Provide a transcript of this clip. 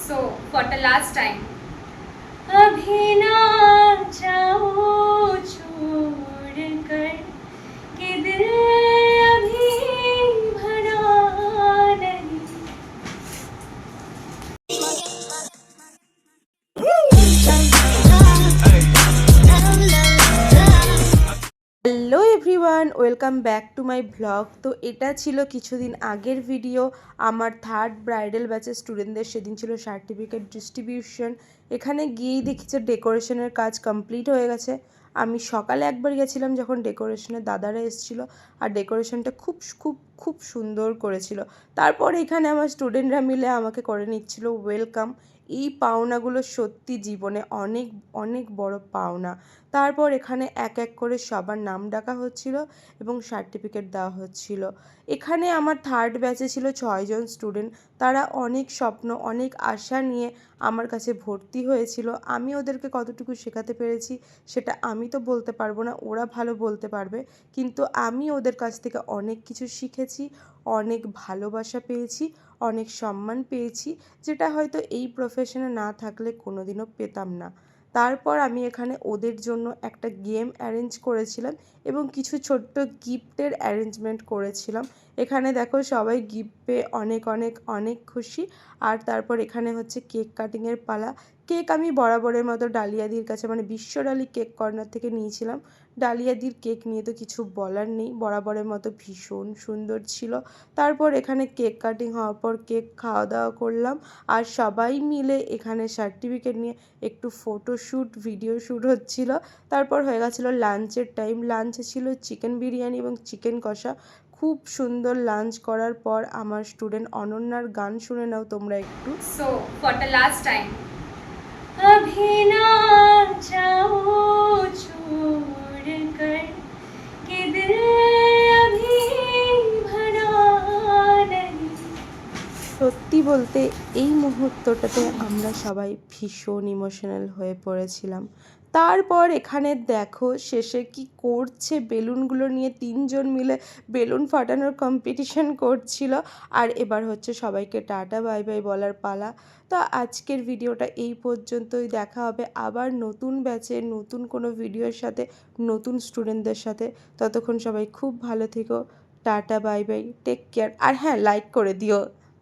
So, for the last time, अभी ना जाओ छोड़ कर कि दिल अभी भरा नहीं। Hello everyone, welcome back to my blog. তো এটা ছিল কিছুদিন আগের ভিডিও। আমার থার্ড ব্রাইডাল ব্যাচের স্টুডেন্টদের সেদিন ছিল সার্টিফিকেট ডিস্ট্রিবিউশন। এখানে গিয়েই দেখি যে ডেকোরেশনের কাজ কমপ্লিট হয়ে গেছে। আমি সকালে একবার গেছিলাম যখন ডেকোরেশনের দাদারা এসেছিল, আর ডেকোরেশনটা খুব খুব খুব সুন্দর করেছিল। তারপর এখানে আমার স্টুডেন্টরা মিলে আমাকে করে নিচ্ছিল ওয়েলকাম। এই পাওনাগুলো সত্যি জীবনে অনেক অনেক বড় পাওনা। তারপর এখানে এক এক করে সবার নাম ডাকা হচ্ছিল এবং সার্টিফিকেট দেওয়া হচ্ছিল। এখানে আমার থার্ড ব্যাচে ছিল 6 জন স্টুডেন্ট। তারা অনেক স্বপ্ন, অনেক আশা নিয়ে আমার কাছে ভর্তি হয়েছিল। আমি ওদেরকে কতটুকু শেখাতে পেরেছি সেটা আমি তো বলতে পারবো না, ওরা ভালো বলতে পারবে। কিন্তু আমি ওদের কাছ থেকে অনেক কিছু শিখেছি, অনেক ভালোবাসা পেয়েছি, অনেক সম্মান পেয়েছি, যেটা হয়তো এই প্রফেশনে না থাকলে কোনোদিনও পেতাম না। তারপর আমি এখানে ওদের জন্য একটা গেম অ্যারেঞ্জ করেছিলাম এবং কিছু ছোট্ট গিফটের অ্যারেঞ্জমেন্ট করেছিলাম। এখানে দেখো সবাই গিফট পেয়ে অনেক অনেক অনেক খুশি। আর তারপর এখানে হচ্ছে কেক কাটিংয়ের পালা। কেক আমি বরাবরের মতো ডালিয়াদির কাছে, মানে বিশ্বডালি কেক কর্নার থেকে নিয়েছিলাম। ডালিয়াদির কেক নিয়ে তো কিছু বলার নেই, বরাবরের মতো ভীষণ সুন্দর ছিল। তারপর এখানে কেক কাটিং হওয়ার পর কেক খাওয়া দাওয়া করলাম, আর সবাই মিলে এখানে সার্টিফিকেট নিয়ে একটু ফটোশ্যুট, ভিডিও শ্যুট হচ্ছিল। তারপর হয়ে গেছিলো লাঞ্চের টাইম। লাঞ্চে ছিল চিকেন বিরিয়ানি এবং চিকেন কষা। খুব সুন্দর লাঞ্চ করার পর আমার স্টুডেন্ট অনন্যার গান শুনে নাও তোমরা একটু। So, for the last time, अभी ना जाओ छोड़ कर कि दिल अभी भरा नहीं। সত্যি বলতে এই মুহূর্তটাতে আমরা সবাই ভীষণ ইমোশনাল হয়ে পড়েছিলাম। তারপর এখানে দেখো শেষে কি করছে, বেলুনগুলো নিয়ে 3 জন মিলে বেলুন ফাটানোর কম্পিটিশন করছিল। আর এবার হচ্ছে সবাইকে টাটা বাই বাই বলার পালা। তো আজকের ভিডিওটা এই পর্যন্তই। দেখা হবে আবার নতুন ব্যাচে নতুন কোনো ভিডিওর সাথে, নতুন স্টুডেন্টদের সাথে। ততক্ষণ সবাই খুব ভালো থেকো। Tata bye bye, take care. আর হ্যাঁ, লাইক করে দিও।